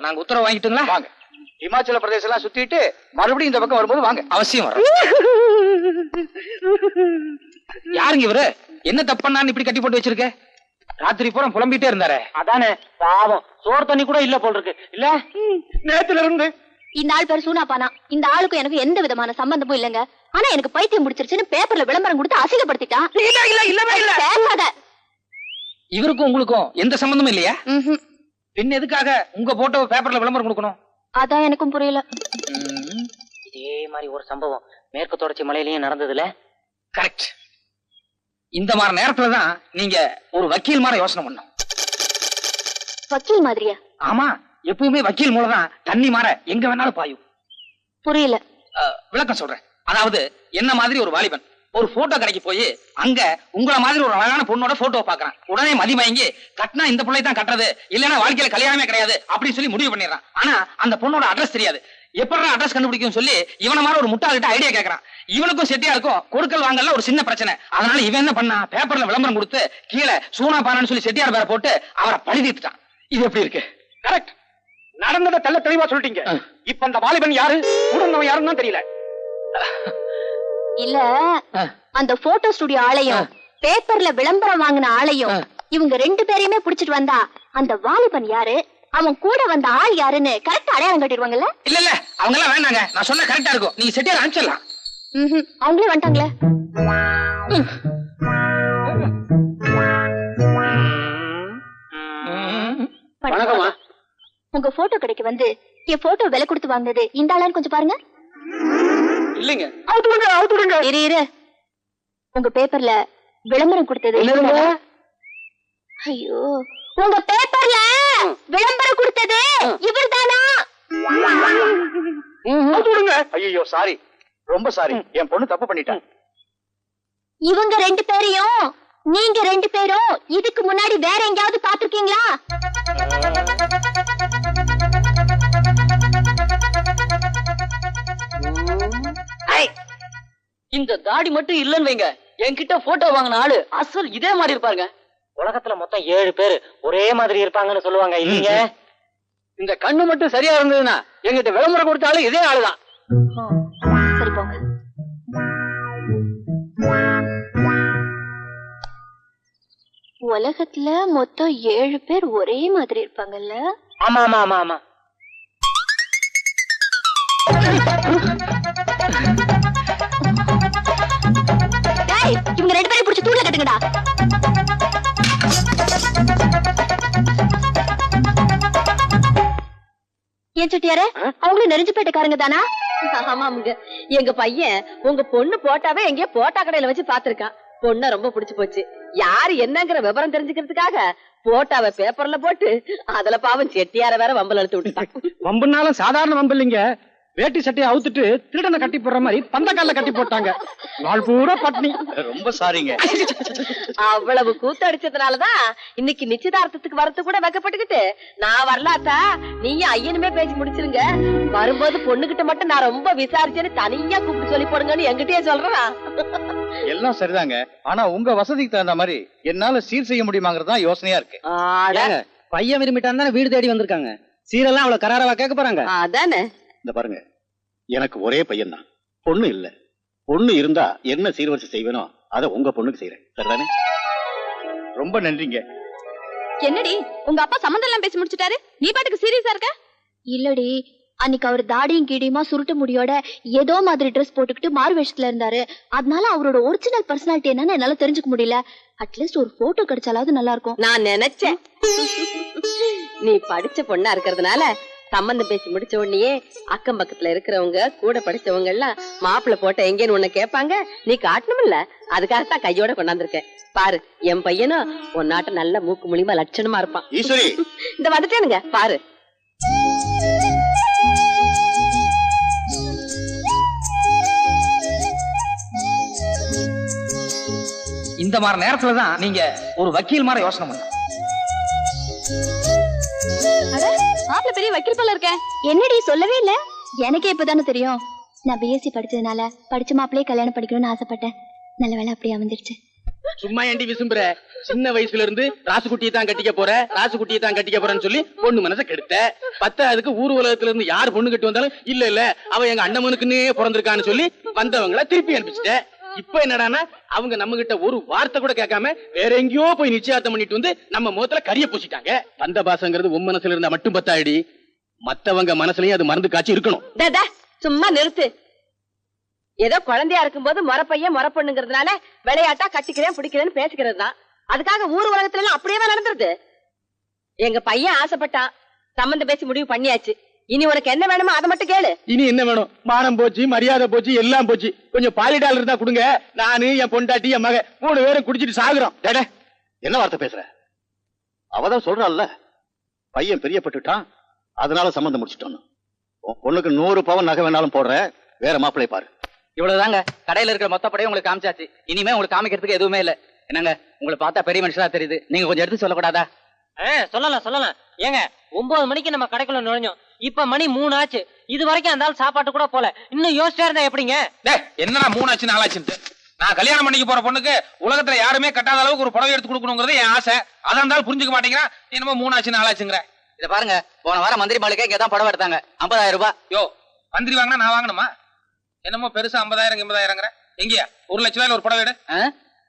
நாங்க உத்தரவு வாங்கிட்டுங்களா? வாங்க. இமாச்சல பிரதேசம் எல்லாம் சுத்திட்டு மறுபடியும் இந்த பக்கம் வரும்போது வாங்க. அவசியம் வர. யாருங்க இவரு? என்ன தப்பண்ணான்னு இப்படி கட்டி போட்டு வச்சிருக்க? ராத்திரி பூரா புலம்பிட்டே இருந்தாரே. அதானே பாவம், சோறு தண்ணி கூட இல்ல போல் இருக்கு. இல்ல நேத்துல இருந்து இந்த ஆள் பேர் சூனாப்பானா. இந்த ஆளுக்கும் எனக்கு எந்த விதமான சம்பந்தமும் இல்லங்க. ஆனா எனக்கு பைத்தியம் முடிச்சிருச்சுன்னு பேப்பர்ல விளம்பரம் கொடுத்து அசிங்கப்படுத்திட்டான். இவருக்கும் உங்களுக்கும் எந்த சம்பந்தமும் இல்லையா? பின் எதுக்காக உங்க போட்டோ பேப்பர்ல விளம்பரம் கொடுக்கணும்? அதான் எனக்கும் புரியல. இதே மாதிரி ஒரு சம்பவம் மேற்கு தொடர்ச்சி மலையிலயும் நடந்ததுல. கரெக்ட். இந்த மாதிரி நேரத்துலதான் நீங்க ஒரு வக்கீல் மாதிரி யோசனை பண்ணும். வக்கீல் மாதிரியா? ஆமா, எப்பவுமே வக்கீல் மூலதான் தண்ணி மாற எங்க வேணாலும் பாயும். புரியல. விளக்கம் சொல்றேன். அதாவது என்ன மாதிரி ஒரு வாலிபன் ஒரு போட்டோ கடைக்கு போய் அங்க உங்கள மாதிரி ஒரு அழகான பொண்ணோட போட்டோ பாக்குறான். உடனே மதிமயங்கி கட்டினா இந்த பிள்ளை தான் கட்டுறது, இல்லன்னா வாழ்க்கையில கல்யாணமே கிடையாது அப்படின்னு சொல்லி முடிவு பண்ணிடுறான். ஆனா அந்த பொண்ணோட அட்ரஸ் தெரியாது. எப்படி அட்ரஸ் கண்டுபிடிக்கும் சொல்லி இவன மாதிரி ஒரு முட்டாள்கிட்ட ஐடியா கேட்கறான். இவனுக்கும் செட்டியா இருக்கும் கொடுக்கல் வாங்கல ஒரு சின்ன பிரச்சனை. அதனால இவன் என்ன பண்ணா, பேப்பர்ல விளம்பரம் கொடுத்து கீழே சூனா பானான்னு சொல்லி செட்டியார் பேரை போட்டு அவரை பழிதீர்த்துட்டான். இது எப்படி இருக்கு? கரெக்ட். நடந்ததை தெள்ள தெளிவா சொல்லிட்டீங்க. இப்ப அந்த வாலிபன் யாரு, உடனே யாருன்னு தெரியல. இல்ல, அந்த போட்டோ ஸ்டுடியோ ஆளையும் பேப்பர்ல விளம்பரம் வாங்கின ஆளையும் இவங்க ரெண்டு பேரையுமே புடிச்சிட்டு வந்தா அந்த வாலிபன் யாரு, அவன் கூட வந்த ஆள் யாருன்னு கரெக்டா அடையாளம் கட்டிடுவாங்கல்ல? இல்ல இல்ல, அவங்க எல்லாம் வேண்டாங்க. நான் சொன்ன கரெக்டா இருக்கும். நீங்க செட்டியார் அனுப்பிச்சிடலாம். அவங்களே வந்துட்டாங்களே. வணக்கம்மா. உங்க போட்டோ கடைக்கு வந்து என் போட்டோ விலை கொடுத்து வாங்கினது இந்த ஆளான்னு கொஞ்சம் பாருங்க. இல்லைங்க, அவுத்துடுங்க. இரு, உங்க பேப்பர்ல விளம்பரம் கொடுத்தது. ஐயோ, உங்க பேப்பர்ல விளம்பரம் கொடுத்தது இவர்தானா? அவுத்துடுங்க. ஐயோ சாரி, ரொம்ப சாரி. என் பொண்ணு தப்பு பண்ணிட்டான். இவங்க ரெண்டு பேரையும் நீங்க ரெண்டு பேரும் இதுக்கு முன்னாடி வேற எங்கயாவது பாத்துருக்கீங்களா? இந்த தாடி மட்டும் இல்லன்னு வைங்க, என்கிட்ட போட்டோ வாங்கின ஆளு அசல் இதே மாதிரி இருப்பாருங்க. உலகத்துல மொத்தம் 7 பேரு ஒரே மாதிரி இருப்பாங்கன்னு சொல்லுவாங்க. இல்லீங்க, இந்த கண்ணு மட்டும் சரியா இருந்ததுன்னா எங்கிட்ட விளம்பரம் கொடுத்தாலும் இதே ஆளுதான். சரி போங்க. உலகத்துல மொத்தம் 7 பேர் ஒரே மாதிரி இருப்பாங்கல்ல? ஆமா ஆமா ஆமா ஆமா. இவங்க ரெண்டு பேரும் பிடிச்சி தூண்ல கட்டுங்கடா. ஏன் செட்டியாரே, அவங்களும் நெருஞ்சிப்பேட்டைக்காரங்க தானா? ஆமாங்க, எங்க பையன் உங்க பொண்ணு போட்டாவே எங்கேயோ போட்டா கடையில வச்சு பாத்துருக்கான். பொண்ண ரொம்ப பிடிச்சு போச்சு. யாரு என்னங்கிற விவரம் தெரிஞ்சுக்கிறதுக்காக போட்டாவை பேப்பர்ல போட்டு அதுல பாவம் செட்டியார வேற வம்பல் எடுத்து விட்டுட்டான். வம்புனாலும் சாதாரண வம்பு இல்லைங்க. வேட்டி சட்டையை அவுத்துட்டு திருடனை கட்டி போடுற மாதிரி பந்தக்கால கட்டி போட்டாங்க. நாள் பூரா பட்னி. ரொம்ப சாரிங்க. அவ்வளவு கூத்தடிச்சதுனாலதான் இன்னைக்கு நிச்சயதார்த்தத்துக்கு வரது கூட வைக்கப்பட்டுக்கிட்டு நான் வரலாத்தா, நீங்க ஐயனுமே பேசி முடிச்சிருங்க, வரும்போது பொண்ணுகிட்ட மட்டும் நான் ரொம்ப விசாரிச்சேன்னு தனியா கூப்பிட்டு சொல்லி போடுங்கன்னு என்கிட்டயே சொல்றா. எல்லாம் சரிதாங்க. ஆனா உங்க வசதிக்கு தகுந்த மாதிரி என்னால சீர் செய்ய முடியுமாங்கிறதா யோசனையா இருக்கு. பையன் விரும்பிட்டான் தானே வீடு தேடி வந்திருக்காங்க. சீரெல்லாம் அவ்வளவு கராரவா கேட்க போறாங்க. அதானே. இந்த பாருங்க, எனக்கு ஒரே பையன் தான், பொண்ணு இல்ல. பொண்ணு இருந்தா என்ன சீர்வரிசை செய்வேனோ அதை உங்க பொண்ணுக்கு செய்யறேன். சரிதானே? ரொம்ப நன்றிங்க. என்னடி உங்க அப்பா சம்மந்தம் எல்லாம் பேசி முடிச்சிட்டாரு, நீ பாட்டுக்கு சீரியஸா இருக்க? இல்லடி, அன்னைக்கு அவர் தாடியும் கீடியுமா சுருட்டு முடியோட ஏதோ மாதிரி ட்ரெஸ் போட்டுக்கிட்டு மாறு வேஷத்துல இருந்தாரு. அதனால அவரோட ஒரிஜினல் பர்சனாலிட்டி என்னன்னு என்னால தெரிஞ்சுக்க முடியல. அட்லீஸ்ட் ஒரு போட்டோ கிடைச்சாலாவது நல்லா இருக்கும். நான் நினைச்சேன் நீ படிச்ச பொண்ணா இருக்கிறதுனால சம்பந்தம் பேசி முடிச்ச உடனே அக்கம் பக்கத்துல இருக்கிறவங்க கூட படிச்சவங்க எல்லாம் மாப்பிள்ள போட்ட எங்கேன்னு உன்ன கேட்பாங்க, நீ காட்டணும்ல, அதுக்காகத்தான் கையோட கொண்டாந்துருக்கேன். பாரு, என் பையனும் உன்னாட்ட நல்ல மூக்கு மூலியமா லட்சணமா இருப்பான். ஈஸ்வரி, இந்த வந்துட்டேனுங்க பாரு. இந்த மாதிரி நேரத்துலதான் நீங்க ஒரு வக்கீல் மாதிரி யோசனை பண்ண. மாப்பிள்ள பெரிய வக்கீல் போல இருக்கேன். என்னடி சொல்லவே இல்ல? எனக்கே இப்பதானே தெரியும். நான் பிஎஸ்சி படிச்சதுனால படிச்ச மாப்பிள்ளையே கல்யாணம் படிக்கணும்னு ஆசைப்பட்டேன். நல்ல வேலை அப்படியே அமைஞ்சிருச்சு. சும்மா ஏண்டி விசும்புற? சின்ன வயசுல இருந்து ராசுகுட்டியை தான் கட்டிக்க போற ராசுகுட்டியை தான் கட்டிக்க போறேன்னு சொல்லி பொண்ணு மனசை கெடுத்த. பத்தாவதுக்கு ஊர் உலகத்துல இருந்து யார் பொண்ணு கட்டி வந்தாலும் இல்ல அவ எங்க அண்ணமனுக்குன்னே பிறந்திருக்கான்னு சொல்லி வந்தவங்கள திருப்பி அனுப்பிச்சிட்ட. இப்ப என்னடானா அவங்க நம்ம கிட்ட ஒரு வார்த்தை கூட கேட்காம வேற எங்கேயோ போய் நிச்சயார்த்தம் பண்ணிட்டு வந்து நம்ம முகத்துல கரிய பூசிட்டாங்க. வந்த பாசங்கிறது உன் மனசுல இருந்தா மட்டும் பத்தாயிடி, மத்தவங்க மனசுலயும் அது மறந்து காட்சி இருக்கணும். சும்மா நிறுத்து. ஏதோ குழந்தையா இருக்கும்போது முறப்பையன் முறப்பொண்ணுங்கிறதுனால விளையாட்டா கட்டிக்கிறேன் பிடிக்கிறேன்னு பேசிக்கிறது தான். அதுக்காக ஊர் உலகத்துல எல்லாம் அப்படியே நடந்துருது. எங்க பையன் ஆசைப்பட்டான், சம்பந்தம் பேசி முடிவு பண்ணியாச்சு. இனி உனக்கு என்ன வேணுமோ அதை மட்டும் கேளு. இனி என்ன வேணும்? மானம் போச்சு, மரியாதை போச்சு, எல்லாம் போச்சு. கொஞ்சம் பாலிடால் இருந்தா கொடுங்க. நானு என் பொண்டாட்டி என் மக 3 பேரும் குடிச்சிட்டு சாகுறோம். என்ன வார்த்தை பேசுற? அவதான் சொல்றாள்ல, பையன் பிரியப்பட்டுட்டான், அதனால சம்பந்தம் முடிச்சிட்டோம். பொண்ணுக்கு 100 பவுன் நகை வேணாலும் போடுற, வேற மாப்பிள்ளை பாரு. இவ்வளவுதாங்க. கடையில இருக்கிற மொத்த படையும் உங்களுக்கு காமிச்சாச்சு. இனிமே உங்களுக்கு காமிக்கிறதுக்கு எதுவுமே இல்ல. என்னங்க, உங்களை பார்த்தா பெரிய மனுஷனா தெரியுது, நீங்க கொஞ்சம் எடுத்து சொல்லக்கூடாதா? சொல்லலாம். ஏங்க 9 மணிக்கு நம்ம கடைக்குள்ள நுழைஞ்சோம், இப்ப மணி 3 ஆச்சு. இது வரைக்கும் அந்த சாப்பாட்டு கூட போல. இன்னும் யோசிச்சா இருந்தா எப்படிங்க? என்னடா 3 ஆச்சு 4 ஆச்சுன்னு? நான் கல்யாணம் பண்ணிக்க போற பொண்ணுக்கு உலகத்துல யாருமே கட்டாத அளவுக்கு ஒரு புடவை எடுத்து கொடுக்கணுங்கிறது என் ஆசை. அதான் இருந்தாலும் புரிஞ்சுக்க மாட்டேங்கிறான். என்னமோ 3 ஆச்சு 4 ஆச்சுங்கிற. இத பாருங்க, போன வாரம் மந்திரி மாளிகை இங்கதான் புடவை எடுத்தாங்க, 50,000 ரூபாய். யோ, மந்திரி வாங்கினா நான் வாங்கணுமா? என்னமோ பெருசா 50,000 80,000ங்கிற. எங்கயா 1 லட்ச ரூபாயில ஒரு புடவை எடு.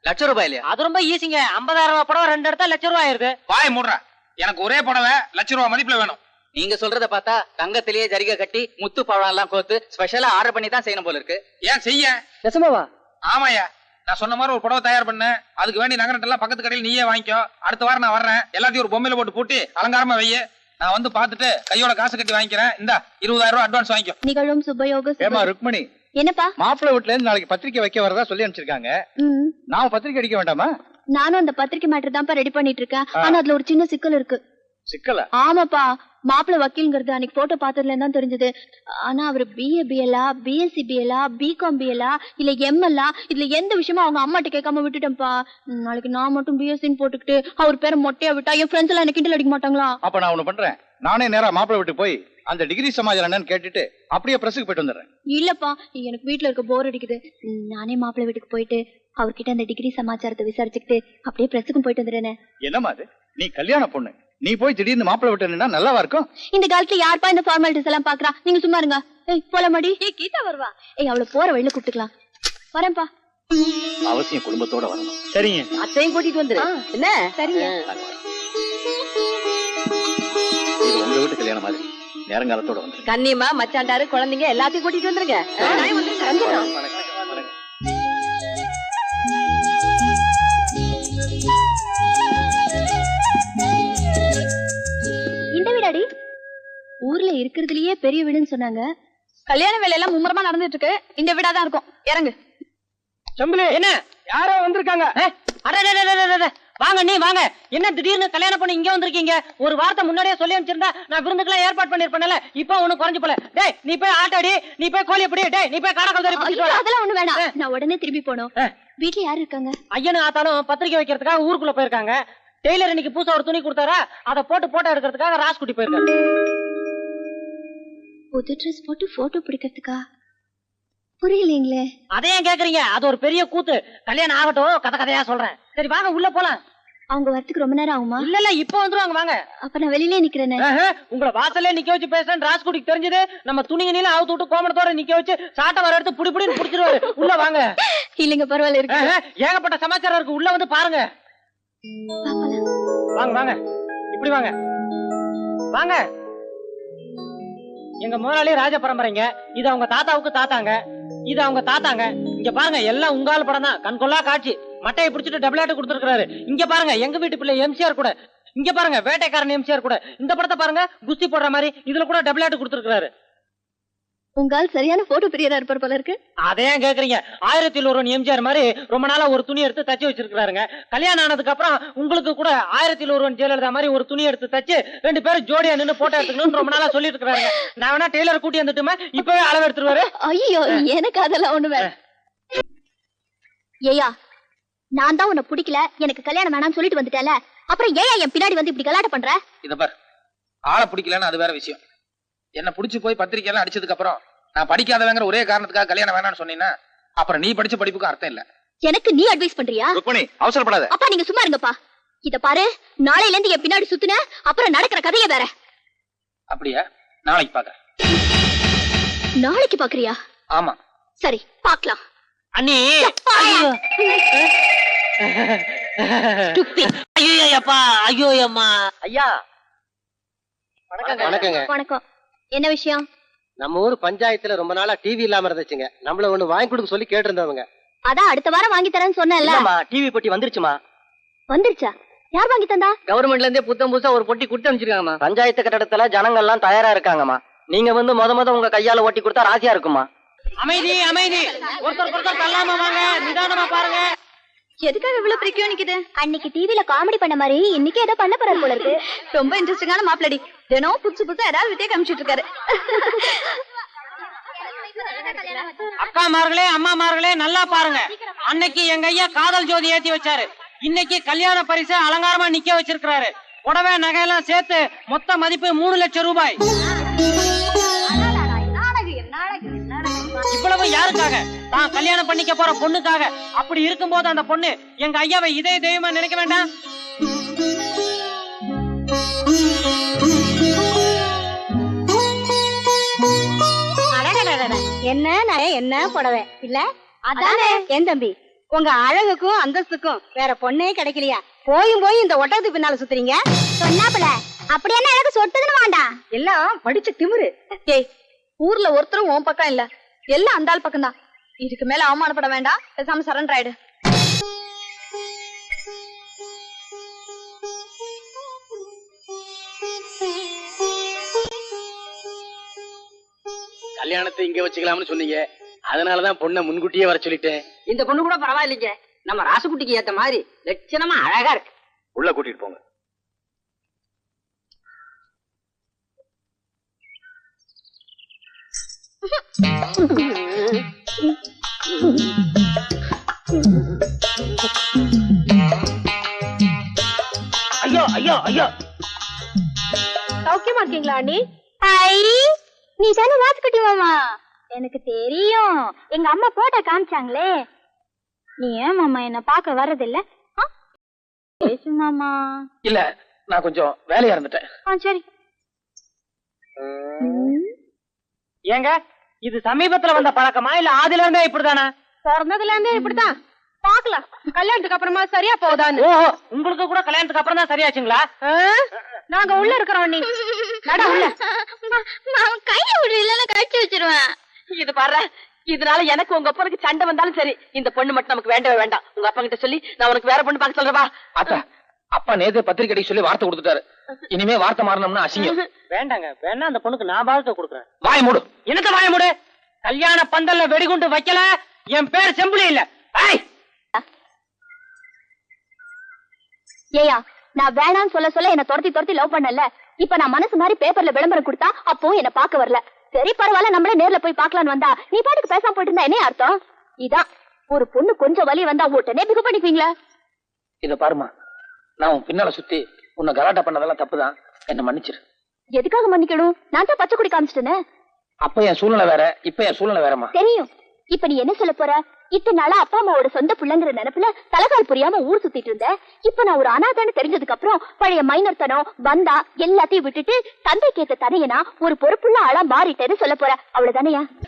லட்ச ரூபாய் இல்லையா? அது ரொம்ப ஈஸிங்க. 50,000 ரூபாய் புடவை 2 எடுத்தா லட்ச ரூபாய் ஆயிருது. வாய் மூடுறா. எனக்கு ஒரே புடவை லட்ச ரூபாய் மதிப்புல வேணும். நீங்க சொல்றத பார்த்தா தங்கத்திலேயே ஜரிகை கட்டி முத்து பழம் எல்லாம் கோத்து ஸ்பெஷலா ஆர்டர் பண்ணி தான் செய்யணும் போல இருக்கு. ஏன் செய்ய? நிஜமாவா? ஆமாயா, நான் சொன்ன மாதிரி ஒரு புடவை தயார் பண்ண. அதுக்கு வேண்டி நகரட்டு எல்லாம் பக்கத்து கடையில் நீயே வாங்கிக்கோ. அடுத்த வாரம் நான் வர்றேன். எல்லாத்தையும் ஒரு பொம்மையில போட்டு பூட்டி அலங்காரமா வைய. நான் வந்து பாத்துட்டு கையோட காசு கட்டி வாங்கிக்கிறேன். இந்த 20,000 ரூபாய் அட்வான்ஸ் வாங்கிக்கோ. நிகழும் சுபயோக. ஏமா ருக்மணி, என்னப்பா? மாப்பிள்ளை வீட்டுல இருந்து நாளைக்கு பத்திரிக்கை வைக்க வரதா சொல்லி அனுப்பிச்சிருக்காங்க. நாம பத்திரிக்கை அடிக்க வேண்டாமா? நானும் அந்த பத்திரிக்கை மேட்டர் தான்ப்பா ரெடி பண்ணிட்டு இருக்கேன். ஆனா அதுல ஒரு சின்ன சிக்கல் இருக்கு. சிக்கலா? ஆமாப்பா, மாப்பிள்ளை வக்கீல்ங்கிறது அன்னைக்கு போட்டோ பார்த்ததுல தான் தெரிஞ்சது. ஆனா அவர் BA BLா, BSc BLா, BCom BLா இல்ல MLா, இதுல எந்த விஷயமும் அவங்க அம்மாட்ட கேட்காம விட்டுட்டேன்ப்பா. நாளைக்கு நான் மட்டும் BScன்னு போட்டுக்கிட்டு அவர் பேரை மொட்டையா விட்டா என் ஃப்ரெண்ட்ஸ் எல்லாம் எனக்கு கிண்டல் அடிக்க மாட்டாங்களா? அப்ப நான் ஒண்ணு பண்றேன், நானே நேரா மாப்பிள்ளை வீட்டுக்கு போய் அந்த டிகிரி சமாஜம் என்னன்னு கேட்டுட்டு அப்படியே பிரஸுக்கு போயிட்டு வந்துடுறேன். இல்லப்பா, எனக்கு வீட்டுல இருக்க போர் அடிக்குது. நானே மாப்பிள்ளை வீட்டுக்கு போயிட்டு அவர்கிட்ட அந்த டிகிரி சமாச்சாரத்தை விசாரிச்சுக்கிட்டு அப்படியே பிரஸுக்கும் போயிட்டு வந்துடுறேன். என்னமா அது? நீ கல்யாண பொண்ணு, நீ போய் திடீர்னு மாப்பிள்ளை விட்டு நல்லாவா இருக்கும்? இந்த காலத்துல யாருப்பா இந்த ஃபார்மாலிட்டிஸ் எல்லாம் பாக்குறா? நீங்க சும்மா இருங்க. போலமாடி. கீதா வருவா. அவளை போற வழியில கூப்பிட்டுக்கலாம். வரேன்ப்பா. அவசியம் குடும்பத்தோட வரணும். சரிங்க. அத்தையும் கூட்டிட்டு வந்துரு. என்ன? சரிங்க. இது உங்க வீட்டு கல்யாணம் மாதிரி நேரங்காலத்தோட வந்து கண்ணியமா மச்சாண்டாரு குழந்தைங்க எல்லாத்தையும் கூட்டிட்டு வந்துருங்க. இந்த வீடாடி ஊர்ல இருக்கிறதுலயே பெரிய வீடுன்னு சொன்னாங்க. கல்யாண வேலை எல்லாம் மும்முரமா நடந்துட்டு இருக்கு. இந்த வீடாதான் இருக்கும். இறங்கு. சம்பளே, என்ன யாரோ வந்திருக்காங்க? வாங்க நீ வாங்க. என்ன திடீர்னு கல்யாணம் பண்ணி இங்க வந்திருக்கீங்க? ஒரு வார்த்தை முன்னாடியே சொல்லி அனுப்பிச்சிருந்தா நான் விருந்துக்கெல்லாம் ஏற்பாடு பண்ணிருப்பேன்ல. இப்போ ஒண்ணு குறைஞ்சு போல. டேய் நீ போய் ஆட்டாடி, நீ போய் கோழி பிடி, டேய் நீ போய் காடகல் ஐயோ, அதெல்லாம் ஒண்ணு வேணாம். நான் உடனே திரும்பி போனோம். வீட்டுல யாரு இருக்காங்க? ஐயனும் ஆத்தாலும் பத்திரிக்கை வைக்கிறதுக்காக ஊருக்குள்ள போயிருக்காங்க. டெய்லர் இன்னைக்கு புதுசா ஒரு துணி கொடுத்தாரா, அதை போட்டு போட்டோ எடுக்கிறதுக்காக ராஸ்குட்டி போயிருக்காங்க. புது ட்ரெஸ் போட்டு போட்டோ பிடிக்கிறதுக்கா? புரியலீங்களே. அதை ஏன் கேக்குறீங்க? அது ஒரு பெரிய கூத்து. கல்யாணம் ஆகட்டும், கதை கதையா சொல்றேன். சரி வாங்க உள்ள போலாம். அவங்க வரத்துக்கு ரொம்ப நேரம் ஆகுமா? இல்ல இப்ப வந்துருவாங்க. வாங்க. அப்ப நான் வெளியிலே நிக்கிறேனே. உங்களை வாசல்ல நிக்க வச்சு பேசுறேன். ராஸ்குட்டிக்கு தெரிஞ்சது நம்ம துணிங்க நீல அவுத்து விட்டு கோமணத்தோட நிக்க வச்சு சாட்டை வர எடுத்து புடி புடின்னு புடிச்சிருவாரு. உள்ள வாங்க. இல்லங்க பரவாயில்ல இருக்கு. ஏகப்பட்ட சமாச்சாரம் இருக்கு. உள்ள வந்து பாருங்க. வாங்க வாங்க, இப்படி வாங்க வாங்க. எங்க முதலாளி ராஜ பரம்பரைங்க. இது அவங்க தாத்தாவுக்கு தாத்தாங்க, இது அவங்க தாத்தாங்க. இங்க பாருங்க, எல்லாம் உங்கால் படம் தான். கண்கொள்ளா காட்சி. மட்டையை பிடிச்சிட்டு டபுளாட்டு கொடுத்துருக்காரு. இங்க பாருங்க, எங்க வீட்டு பிள்ளை எம்ஜிஆர் கூட. இங்க பாருங்க, வேட்டைக்காரன் எம்ஜிஆர் கூட. இந்த படத்தை பாருங்க, குஸ்தி போடுற மாதிரி. இதுல கூட டபுளாட்டு கொடுத்துருக்காரு. உங்கால் சரியான போட்டோ பிரியரா இருப்பார் போல இருக்கு. அதே கேக்குறீங்க? 1001 எம்ஜிஆர் மாதிரி ரொம்ப நாளா ஒரு துணி எடுத்து தச்சு வச்சிருக்காருங்க. கல்யாணம் ஆனதுக்கு அப்புறம் உங்களுக்கு கூட 1001 ஜெயலலிதா மாதிரி ஒரு துணி எடுத்து தச்சு 2 பேரும் ஜோடியா நின்னு போட்டோ எடுத்துக்கணும்னு ரொம்ப நாளா சொல்லிட்டு இருக்காருங்க. நான் வேணா டெய்லர் கூட்டி வந்துட்டுமா? இப்பவே அளவு எடுத்துருவாரு. ஐயோ, எனக்கு அதெல்லாம் ஒண்ணு வேற. ஏயா, நான் தான் உன்னை பிடிக்கல, எனக்கு கல்யாணம் வேணாம்னு சொல்லிட்டு வந்துட்டேல, அப்புறம் ஏயா என் பின்னாடி வந்து இப்படி கலாட்ட பண்ற? இத பார், ஆளை பிடிக்கலன்னு அது வேற விஷயம். என்ன பிடிச்சு போய் பத்திரிக்கை எல்லாம் அடிச்சதுக்கு அப்புறம் நான் படிக்காதவங்கிற ஒரே காரணத்துக்காக கல்யாணம் வேணாம்னு சொன்னீங்கன்னா அப்புறம் நீ படிச்ச படிப்புக்கு அர்த்தம் இல்ல. எனக்கு நீ அட்வைஸ் பண்றியா? ருக்மணி அவசரப்படாத. அப்பா நீங்க சும்மா இருங்கப்பா. இத பாரு, நாளையில இருந்து என் பின்னாடி சுத்துன அப்புறம் நடக்கிற கதைய வேற. அப்படியா? நாளைக்கு பாக்க. நாளைக்கு பாக்குறியா? ஆமா. சரி பாக்கலாம். அண்ணி ஐயோ அப்பா, ஐயோ அம்மா. ஐயா வணக்கங்க. வணக்கம். என்ன விஷயம்? நம்ம ஊர் பஞ்சாயத்துல ரொம்ப நாளா டிவி இல்லாம இருந்துச்சுங்க. நம்மள ஒண்ணு வாங்கி கொடுக்க சொல்லி கேட்டு இருந்தவங்க. அதான் அடுத்த வாரம் வாங்கி தரேன்னு சொன்னேன்ல. டிவி பொட்டி வந்துருச்சுமா. வந்துருச்சா? யார் வாங்கி தந்தா? கவர்மெண்ட்ல இருந்தே புத்தம் புதுசா ஒரு பொட்டி கொடுத்து அனுப்பிச்சிருக்காங்கம்மா. பஞ்சாயத்து கட்டடத்துல ஜனங்கள் எல்லாம் தயாரா இருக்காங்கம்மா. நீங்க வந்து முத உங்க கையால ஓட்டி கொடுத்தா ராசியா இருக்குமா. அமைதி அமைதி, ஒருத்தர் தள்ளாம வாங்க, நிதானமா பாருங்க. எதுக்காக இவ்வளவு பிரிக்கியம் நிக்குது? அன்னைக்கு டிவில காமெடி பண்ண மாதிரி இன்னைக்கு ஏதோ பண்ண போறாரு போல இருக்கு. ரொம்ப இன்ட்ரெஸ்டிங்கான மாப்பிளடி. தினம் புதுசு புதுசா ஏதாவது வித்தியா காமிச்சிட்டு இருக்காரு. அக்காமார்களே அம்மாமார்களே நல்லா பாருங்க. அன்னைக்கு எங்க ஐயா காதல் ஜோதி ஏத்தி வச்சாரு. இன்னைக்கு கல்யாண பரிசு அலங்காரமா நிக்க வச்சிருக்காரு. புடவை நகையெல்லாம் சேர்த்து மொத்த மதிப்பு 3 லட்சம் ரூபாய். இவ்வளவு யாருக்காக? தான் கல்யாணம் பண்ணிக்க போற பொண்ணுக்காக. அப்படி இருக்கும்போது அந்த பொண்ணு எங்க ஐயாவை இதே தெய்வமா நினைக்க வேண்டாம்? என்ன என்ன புடவை இல்ல? அதானே என் தம்பி, உங்க அழகுக்கும் அந்தஸ்துக்கும் வேற பொண்ணே கிடைக்கலையா? போய் இந்த ஒட்டகத்துக்கு பின்னால சுத்துறீங்க. சொன்னாப்புல அப்படி என்ன அழகு சொட்டுதுன்னு வேண்டாம். எல்லாம் படிச்ச திமிரு. ஏய், ஊர்ல ஒருத்தரும் உன் பக்கம் இல்ல, எல்லாம் அந்த ஆள் பக்கம் தான். இதுக்கு மேல அவமானப்பட வேண்டாம், பேசாம சரண்டர் ஆயிடு. கல்யாணத்தை இங்க வச்சுக்கலாம்னு சொன்னீங்க, அதனாலதான் பொண்ணை முன்கூட்டியே வர சொல்லிட்டேன். இந்த பொண்ணு கூட பரவாயில்லைங்க, நம்ம ராசுகுட்டிக்கு ஏத்த மாதிரி லட்சணமா அழகா இருக்கு. உள்ள கூட்டிட்டு போங்க. ஐயோ ஐயோ ஐயோ. சௌக்கியமா இருக்கீங்களா அண்ணி? ஐ, நீ தானே ராஜ்குட்டி மாமா? எனக்கு தெரியும், எங்க அம்மா போட்டோ காமிச்சாங்களே. நீ ஏன் மாமா என்ன பார்க்க வர்றதில்ல? பேசு மாமா. இல்ல, நான் கொஞ்சம் வேலையா இருந்துட்டேன். சரி. ஏங்க, இது சமீபத்துல வந்த பழக்கமா இல்ல ஆதில இருந்தே இப்படிதானே? பிறந்ததுல இருந்தே இப்படிதான். பாக்கலாம், கல்யாணத்துக்கு அப்புறமா சரியா போகுதான்னு. ஓஹோ, உங்களுக்கு கூட கல்யாணத்துக்கு அப்புறம் தான் சரியாச்சுங்களா? நாங்க உள்ள இருக்கிறோம் அண்ணி. நட உள்ள. கையை விடு, இல்லன்னா கழிச்சு வச்சிருவேன். இது பாரு, இதனால எனக்கு உங்க அப்பனுக்கு சண்டை வந்தாலும் சரி, இந்த பொண்ணு மட்டும் நமக்கு வேண்டவே வேண்டாம். உங்க அப்பா கிட்ட சொல்லி நான் உனக்கு வேற பொண்ணு பார்க்க சொல்றவா. அத்தா, அப்பா நேத்து பத்திரிக்கை சொல்லி வார்த்தை கொடுத்துட்டாரு. இனிமே வார்த்தை மாறணும்னா அசிங்கம். வேண்டாங்க, வேணா அந்த பொண்ணுக்கு நான் வாழ்க்கை கொடுக்குறேன். வாய மூடு. என்னத்த வாய மூடு? கல்யாண பந்தல்ல வெடிகுண்டு வைக்கல, என் பேர் செம்புலி இல்ல. ஏயா, நான் வேணான்னு சொல்ல என்ன துரத்தி லவ் பண்ணல. இப்ப நான் மனசு மாதிரி பேப்பர்ல விளம்பரம் கொடுத்தா அப்போ என்ன பார்க்க வரல. சரி பரவாயில்ல, நம்மளே நேர்ல போய் பார்க்கலான்னு வந்தா நீ பாட்டுக்கு பேசாம போயிட்டு இருந்தா என்ன அர்த்தம்? இதான் ஒரு பொண்ணு கொஞ்சம் வலி வந்தா உடனே பிகு பண்ணிக்குவீங்களா? இத பாருமா, நான் உன் பின்னால சுத்தி உன்னை கலாட்டா பண்ணதெல்லாம் தப்புதான், என்ன மன்னிச்சிரு. எதுக்காக மன்னிக்கணும்? நான் தான் பச்சை குடி காமிச்சிட்டேனே. அப்ப என் சூழ்நிலை வேற, இப்ப என் சூழ்நிலை வேறமா. தெரியும். இப்ப நீ என்ன சொல்ல போற? இத்தனை நாளா அப்பா அம்மாவோட சொந்த பிள்ளைங்கிற நினைப்புல தலைகால் புரியாம ஊர் சுத்திட்டு இருந்த. இப்ப நான் ஒரு அனாதைன்னு தெரிஞ்சதுக்கு அப்புறம் பழைய மைனர்த்தனம் பந்தா எல்லாத்தையும் விட்டுட்டு தந்தை கேட்ட தனையனா ஒரு பொறுப்புள்ள ஆளா மாறிட்டேன்னு சொல்ல போற, அவ்வளவுதானையா?